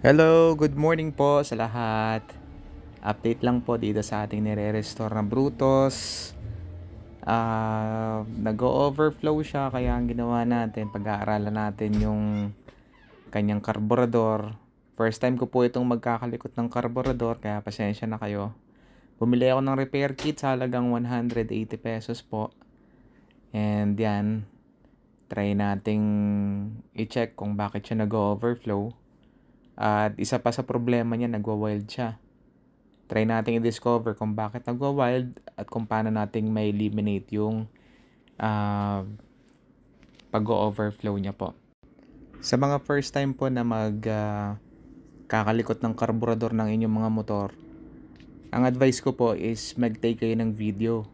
Hello, good morning po sa lahat. Update lang po dito sa ating nire-restore na Brutus. Nag-overflow siya kaya ang ginawa natin, pag-aaralan natin yung kanyang karburador. First time ko po itong magkakalikot ng karburador kaya pasensya na kayo. Bumili ako ng repair kit sa halagang 180 pesos po. And yan, try nating i-check kung bakit siya nag-overflow. At isa pa sa problema niya, nagwa-wild siya. Try nating i-discover kung bakit nagwa-wild at kung paano nating may eliminate yung pag-overflow niya po. Sa mga first time po na kakalikot ng karburador ng inyong mga motor, ang advice ko po is mag-take kayo ng video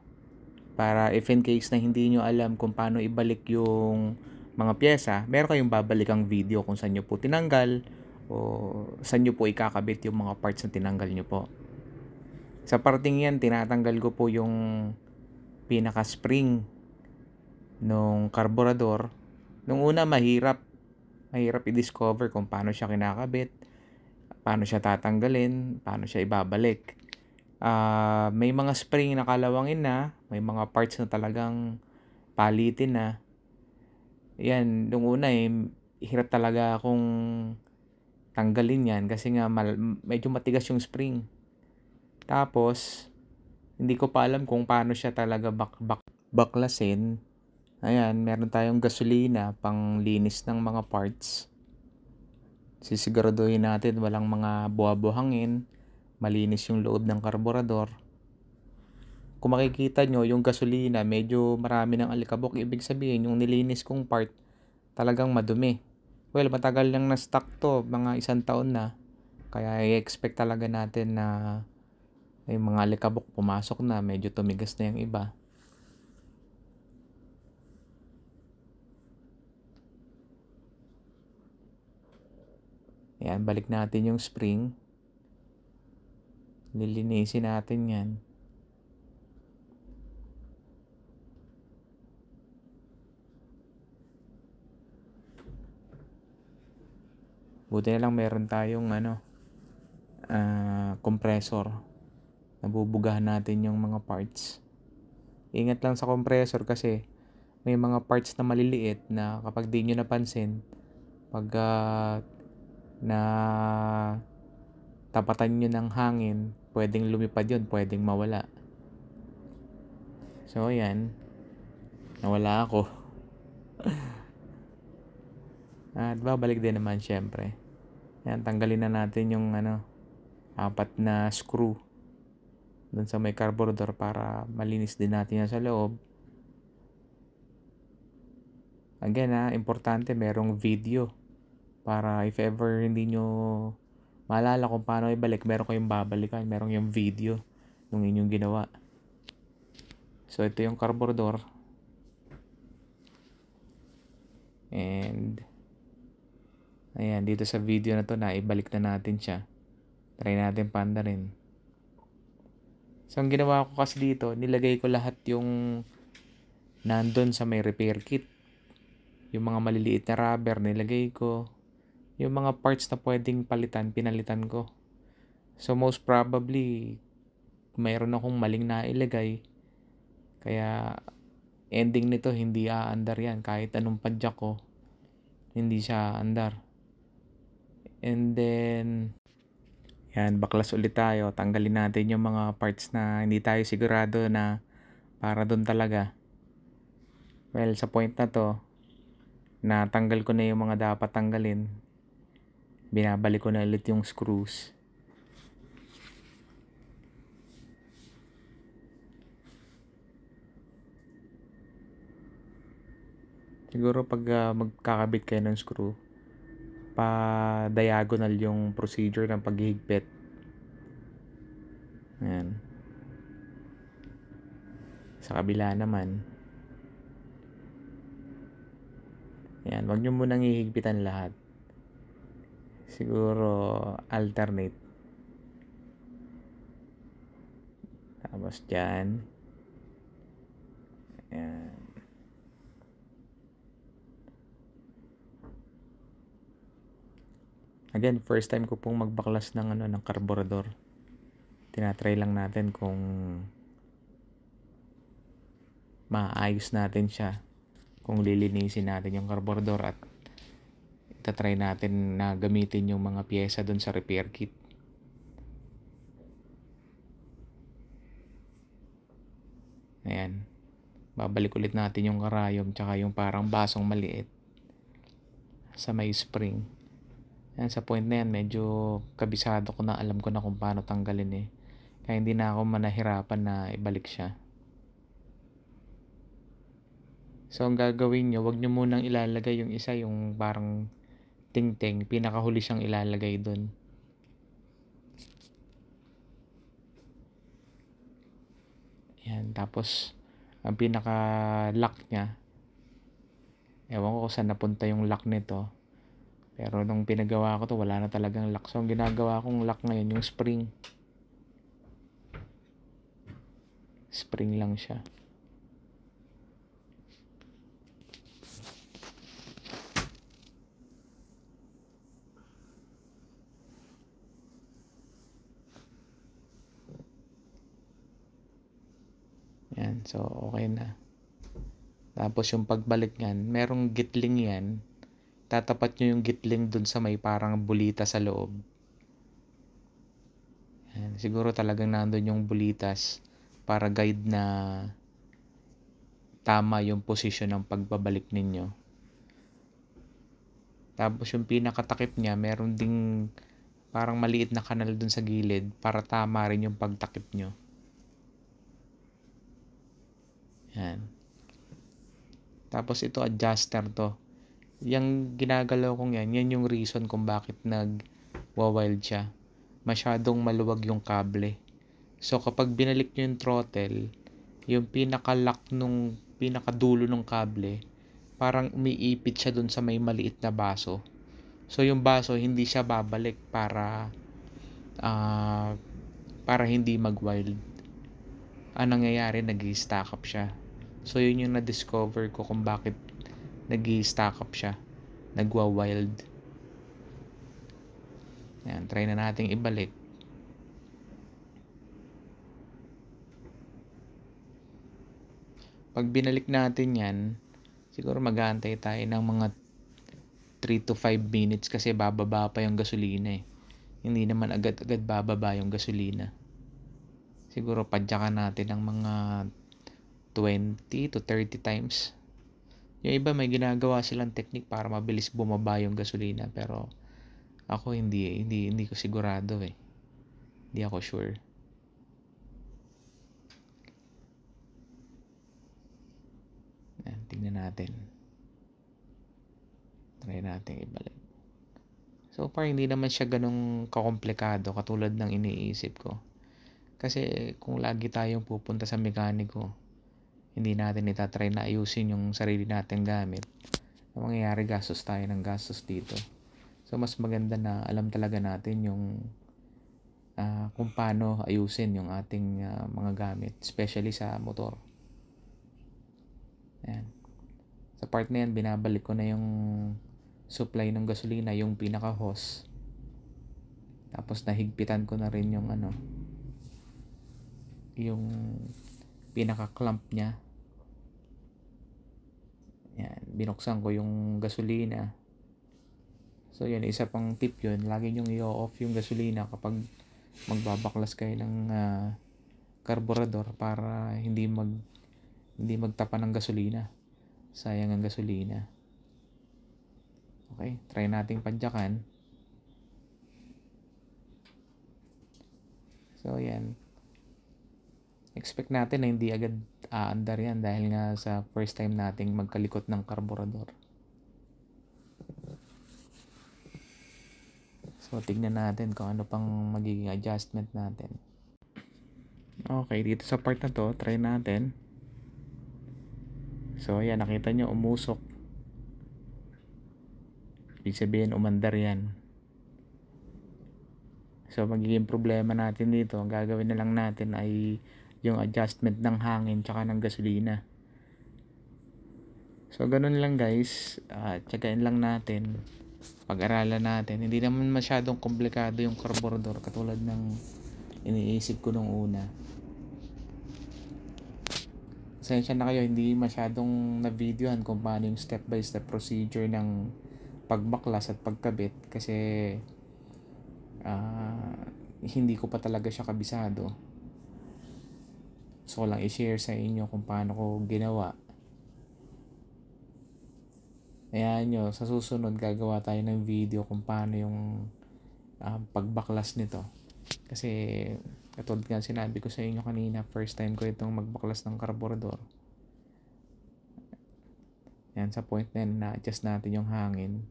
para if in case na hindi nyo alam kung paano ibalik yung mga pyesa, meron kayong babalikang video kung saan nyo po tinanggal o saan nyo po ikakabit yung mga parts na tinanggal nyo po. Sa parting yan, tinatanggal ko po yung pinaka-spring nung karburador. Nung una, mahirap i-discover kung paano siya kinakabit, paano siya tatanggalin, paano siya ibabalik. May mga spring na kalawangin na, may mga parts na talagang palitin na. Yan, nung una hirap talaga akong tanggalin yan kasi nga medyo matigas yung spring. Tapos, hindi ko pa alam kung paano siya talaga baklasin. Ayan, meron tayong gasolina pang linis ng mga parts. Sisiguraduhin natin walang mga buha-buhangin, malinis yung loob ng karburador. Kung makikita nyo, yung gasolina medyo marami ng alikabok. Ibig sabihin, yung nilinis kong part talagang madumi. Well, matagal nang na-stock to, mga 1 taon na. Kaya i-expect talaga natin na yung mga alikabok pumasok na, medyo tumigas na yung iba. Ayan, balik natin yung spring. Lilinisin natin yan. Buti na lang meron tayong compressor. Nabubugahan natin yung mga parts. Ingat lang sa compressor kasi may mga parts na maliliit na kapag di nyo napansin, pag na tapatan nyo ng hangin, pwedeng lumipad yun, pwedeng mawala. So yan, nawala ako. At babalik din naman syempre. Yan, tanggalin na natin yung 4 na screw dun sa may carburetor para malinis din natin yan sa loob. Again importante merong video para if ever hindi nyo maalala kung paano ibalik, meron kayong babalikan, meron yung video nung inyong ginawa. So ito yung carburetor. And ayan, dito sa video na to na ibalik na natin siya. Try natin panda rin. So ang ginawa ko kasi dito, nilagay ko lahat yung nandun sa may repair kit. Yung mga maliliit na rubber nilagay ko. Yung mga parts na pwedeng palitan, pinalitan ko. So most probably, mayroon akong maling nailagay. Kaya ending nito hindi aandar yan. Kahit anong padyak ko, hindi siya aandar. And then, yan, baklas ulit tayo. Tanggalin natin yung mga parts na hindi tayo sigurado na para doon talaga. Well, sa point na to, natanggal ko na yung mga dapat tanggalin. Binabalik ko na ulit yung screws. Siguro pag magkakabit kayo ng screw, pa-diagonal yung procedure ng paghihigpit. Ayan. Sa kabila naman. Ayan, wag nyo munang ihigpitan lahat. Siguro alternate. Tapos dyan. Ayan. Again, first time ko pong magbaklas ng ng karburador. Tinatry lang natin kung maayos natin siya, kung lilinisin natin yung karburador, at itatry natin na gamitin yung mga pyesa dun sa repair kit. Ayan. Babalik ulit natin yung karayom tsaka yung parang basong maliit sa may spring. Ayan, sa point na yan, medyo kabisado ko na, alam ko na kung paano tanggalin eh. Kaya hindi na ako manahirapan na ibalik siya. So, ang gagawin nyo, wag nyo munang ilalagay yung isa, yung parang ting-ting. Pinakahuli siyang ilalagay dun. Ayan, tapos, ang pinaka-lock niya, ewan ko kung saan napunta yung lock nito. Pero nung pinagawa ko to, wala na talagang lock. So, ang ginagawa kong lock ngayon, yung spring. Spring lang siya. Yan, so okay na. Tapos yung pagbalik niyan, merong gitling yan. Tatapat nyo yung gitling dun sa may parang bulita sa loob. Yan, siguro talagang nandun yung bulitas para guide na tama yung posisyon ng pagbabalik ninyo. Tapos yung pinakatakip niya, meron ding parang maliit na kanal dun sa gilid para tama rin yung pagtakip nyo. Yan. Tapos ito adjuster to. Yung ginagalaw kong yan yung reason kung bakit nag-wild siya. Masyadong maluwag yung kable. So kapag binalik nyo yung throttle, yung pinaka-lock nung pinakadulo ng kable, parang umiipit siya dun sa may maliit na baso. So yung baso hindi siya babalik para hindi mag-wild. Ang nangyayari, nag-i-stack up siya. So yun yung na-discover ko kung bakit nag-i-stack up siya, nagwa-wild. Yan, try na nating ibalik. Pag binalik natin yan, siguro mag-aantay tayo ng mga 3 to 5 minutes kasi bababa pa yung gasolina eh. Hindi naman agad-agad bababa yung gasolina. Siguro padyakan natin ng mga 20 to 30 times. Yung iba may ginagawa silang technique para mabilis bumaba yung gasolina, pero ako hindi ko sigurado eh. Hindi ako sure. Yan, tingnan natin. Try natin ibalik. So far hindi naman siya ganong kakomplikado katulad ng iniisip ko. Kasi kung lagi tayong pupunta sa mekaniko, hindi natin itatry na ayusin yung sarili nating gamit, ang mangyayari gastos tayo ng gastos dito. So mas maganda na alam talaga natin yung kung paano ayusin yung ating mga gamit, especially sa motor. Ayan. Sa part na yan, binabalik ko na yung supply ng gasolina, yung pinaka hose. Tapos nahigpitan ko na rin yung yung pinaka clamp niya. Yan, binuksan ko yung gasolina. So yun, isa pang tip yun, lagi nyong i-off yung gasolina kapag magbabaklas kayo ng karburador para hindi magtapa ng gasolina. Sayang ang gasolina. Okay, try nating padyakan. So yan, expect natin na hindi agad aandar yan dahil nga sa first time nating magkalikot ng karburador. So tignan natin kung ano pang magiging adjustment natin. Okay, dito sa part na to, try natin. So ayan, nakita nyo umusok. Ibig sabihin umandar yan. So magiging problema natin dito, ang gagawin na lang natin ay yung adjustment ng hangin tsaka ng gasolina. So ganun lang guys, tsagain lang natin. pag-aralan natin. Hindi naman masyadong komplikado yung carburetor katulad ng iniisip ko nung una. Pasensya na kayo, hindi masyadong na-videohan kung paano yung step by step procedure ng pagbaklas at pagkabit kasi hindi ko pa talaga siya kabisado. So lang i-share sa inyo kung paano ko ginawa. Ayan nyo, sa susunod gagawa tayo ng video kung paano yung pagbaklas nito. Kasi katulad nga sinabi ko sa inyo kanina, first time ko itong magbaklas ng carburetor. Yan, sa point na yun, na-adjust natin yung hangin.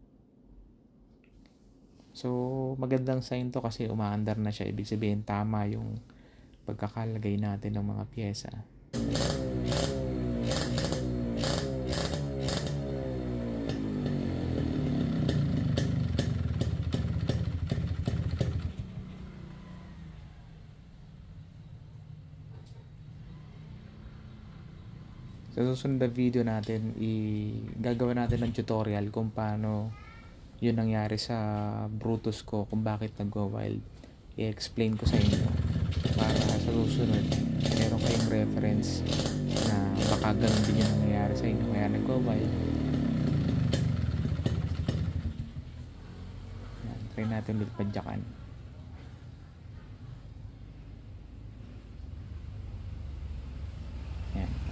So magandang sign to kasi umaandar na siya. Ibig sabihin tama yung pagkakalagay natin ng mga pyesa. Sa susunod na video natin, gagawa natin ng tutorial kung paano yun nangyari sa Brutus ko, kung bakit nagwa-wild. I-explain ko sa inyo para sa susunod meron kayong reference na baka ganun din yung nangyari sa inyo kaya nagwa-wild. Try natin ulit padyakan.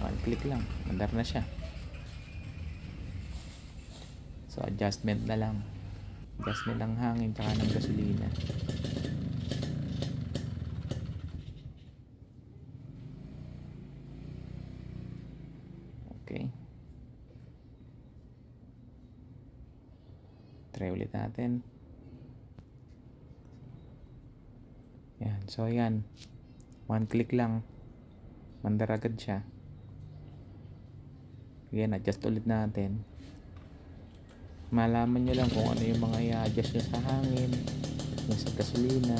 One click lang, mandar na siya. So adjustment na lang, adjustment ng hangin tsaka ng gasolina. Okay, try ulit natin. Yan, so yan, one click lang, mandar agad siya. Again, adjust ulit natin. Malaman nyo lang kung ano yung mga i-adjust nyo sa hangin, yung sa gasolina.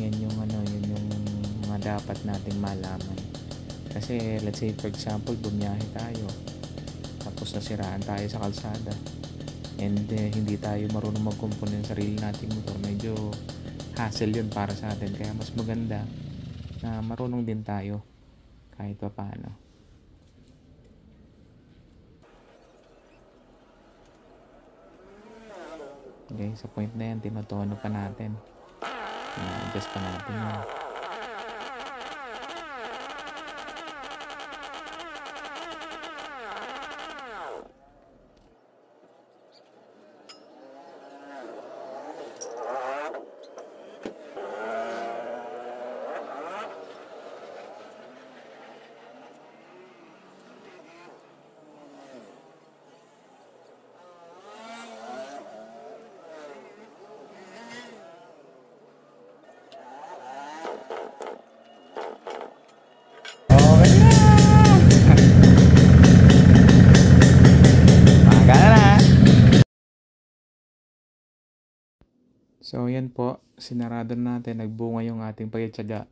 Yan yung yun yung mga dapat nating malaman. Kasi let's say for example, bumiyahe tayo. Tapos nasiraan tayo sa kalsada. And hindi tayo marunong magkumpon ng sarili nating motor. Medyo hassle yun para sa atin. Kaya mas maganda na marunong din tayo kahit pa paano. Okay, sa point na yan, tinotono pa natin. Na-adjust pa natin yan. So yan po, sinarado natin, nagbunga yung ating pagtitiyaga.